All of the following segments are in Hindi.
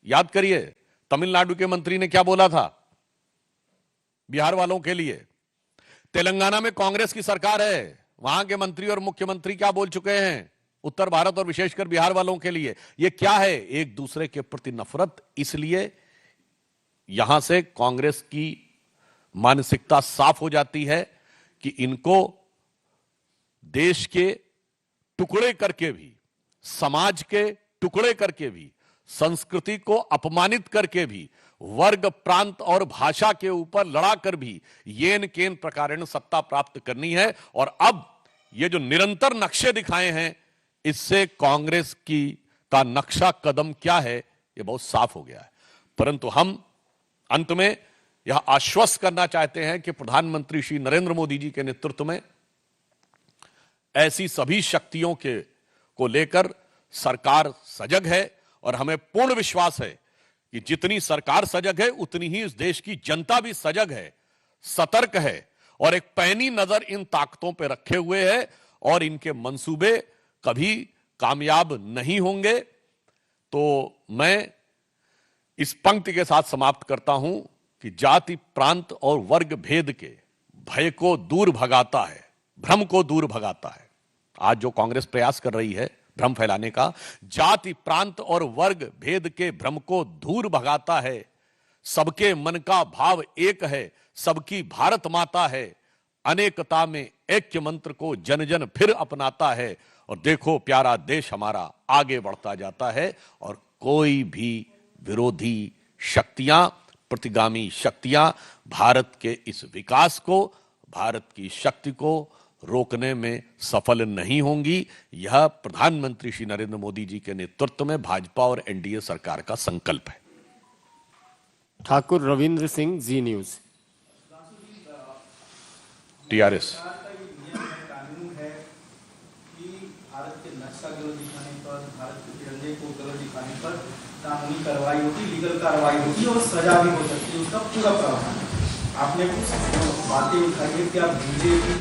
याद करिए तमिलनाडु के मंत्री ने क्या बोला था बिहार वालों के लिए। तेलंगाना में कांग्रेस की सरकार है, वहां के मंत्री और मुख्यमंत्री क्या बोल चुके हैं उत्तर भारत और विशेषकर बिहार वालों के लिए। यह क्या है, एक दूसरे के प्रति नफरत। इसलिए यहां से कांग्रेस की मानसिकता साफ हो जाती है कि इनको देश के टुकड़े करके भी, समाज के टुकड़े करके भी, संस्कृति को अपमानित करके भी, वर्ग प्रांत और भाषा के ऊपर लड़ाकर भी येन केन प्रकारेण सत्ता प्राप्त करनी है। और अब ये जो निरंतर नक्शे दिखाए हैं, इससे कांग्रेस का नक्शा कदम क्या है ये बहुत साफ हो गया है। परंतु हम अंत में यह आश्वस्त करना चाहते हैं कि प्रधानमंत्री श्री नरेंद्र मोदी जी के नेतृत्व में ऐसी सभी शक्तियों को लेकर सरकार सजग है और हमें पूर्ण विश्वास है कि जितनी सरकार सजग है उतनी ही इस देश की जनता भी सजग है, सतर्क है और एक पैनी नजर इन ताकतों पर रखे हुए है और इनके मंसूबे कभी कामयाब नहीं होंगे। तो मैं इस पंक्ति के साथ समाप्त करता हूं कि जाति प्रांत और वर्ग भेद के भय को दूर भगाता है, भ्रम को दूर भगाता है। आज जो कांग्रेस प्रयास कर रही है भ्रम फैलाने का, जाति प्रांत और वर्ग भेद के भ्रम को दूर भगाता है। सबके मन का भाव एक है, सबकी भारत माता है, अनेकता में ऐक्य मंत्र को जन जन फिर अपनाता है। और देखो प्यारा देश हमारा आगे बढ़ता जाता है और कोई भी विरोधी शक्तियां, प्रतिगामी शक्तियां भारत के इस विकास को, भारत की शक्ति को रोकने में सफल नहीं होंगी। यह प्रधानमंत्री श्री नरेंद्र मोदी जी के नेतृत्व में भाजपा और एनडीए सरकार का संकल्प है। ठाकुर रविंद्र सिंह, जी न्यूज। टीआरएस कानूनी कार्रवाई होगी, लीगल कार्रवाई होगी और सजा भी हो सकती है, उसका पूरा प्रावधान। आपने कुछ बातें उठाई है कि आप बीजेपी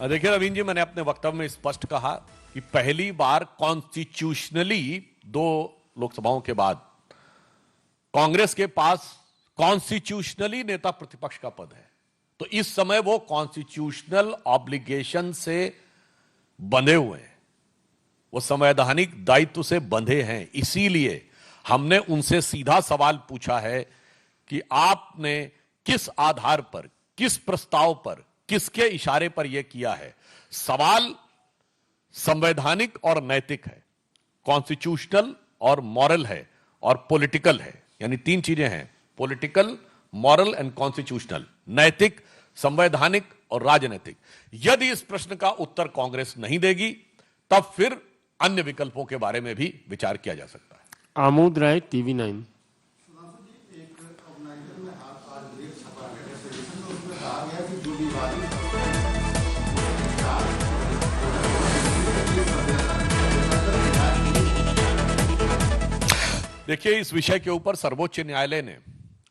देखिए रवीन जी, मैंने अपने वक्तव्य में स्पष्ट कहा कि पहली बार कॉन्स्टिट्यूशनली 2 लोकसभाओं के बाद कांग्रेस के पास कॉन्स्टिट्यूशनली नेता प्रतिपक्ष का पद है। तो इस समय वो कॉन्स्टिट्यूशनल ऑब्लिगेशन से बंधे हुए हैं, वो संवैधानिक दायित्व से बंधे हैं। इसीलिए हमने उनसे सीधा सवाल पूछा है कि आपने किस आधार पर, किस प्रस्ताव पर, किसके इशारे पर यह किया है। सवाल संवैधानिक और नैतिक है, कॉन्स्टिट्यूशनल और मॉरल है और पॉलिटिकल है। यानी 3 चीजें हैं, पॉलिटिकल, मॉरल एंड कॉन्स्टिट्यूशनल, नैतिक, संवैधानिक और राजनीतिक। यदि इस प्रश्न का उत्तर कांग्रेस नहीं देगी तब फिर अन्य विकल्पों के बारे में भी विचार किया जा सकता है। आमोद राय, टीवी 9। देखिए, इस विषय के ऊपर सर्वोच्च न्यायालय ने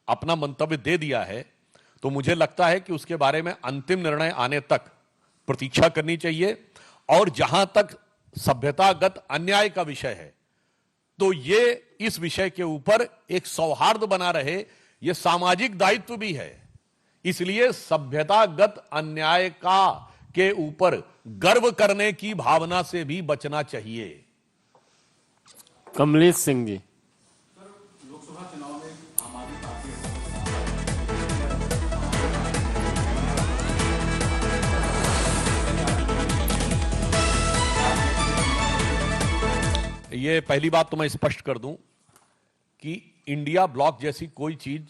अपना मंतव्य दे दिया है, तो मुझे लगता है कि उसके बारे में अंतिम निर्णय आने तक प्रतीक्षा करनी चाहिए। और जहां तक सभ्यतागत अन्याय का विषय है, तो ये इस विषय के ऊपर एक सौहार्द बना रहे, ये सामाजिक दायित्व भी है। इसलिए सभ्यतागत अन्याय के ऊपर गर्व करने की भावना से भी बचना चाहिए। कमलेश सिंह जी। ये पहली बात तो मैं स्पष्ट कर दूं कि इंडिया ब्लॉक जैसी कोई चीज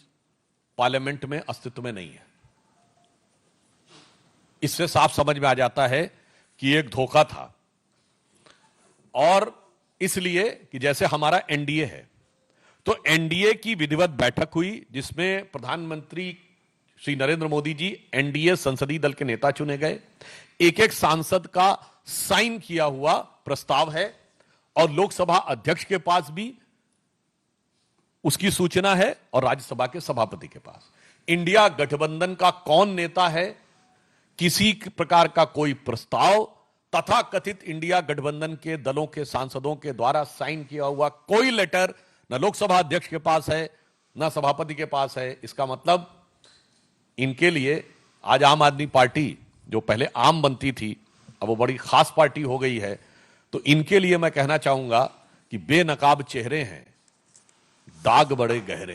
पार्लियामेंट में अस्तित्व में नहीं है। इससे साफ समझ में आ जाता है कि एक धोखा था। और इसलिए कि जैसे हमारा एनडीए है, तो एनडीए की विधिवत बैठक हुई जिसमें प्रधानमंत्री श्री नरेंद्र मोदी जी एनडीए संसदीय दल के नेता चुने गए। एक एक सांसद का साइन किया हुआ प्रस्ताव है और लोकसभा अध्यक्ष के पास भी उसकी सूचना है और राज्यसभा के सभापति के पास। इंडिया गठबंधन का कौन नेता है, किसी प्रकार का कोई प्रस्ताव तथा कथित इंडिया गठबंधन के दलों के सांसदों के द्वारा साइन किया हुआ कोई लेटर न लोकसभा अध्यक्ष के पास है न सभापति के पास है। इसका मतलब इनके लिए आज आम आदमी पार्टी जो पहले आम बनती थी अब वो बड़ी खास पार्टी हो गई है। तो इनके लिए मैं कहना चाहूंगा कि बेनकाब चेहरे हैं, दाग बड़े गहरे हैं।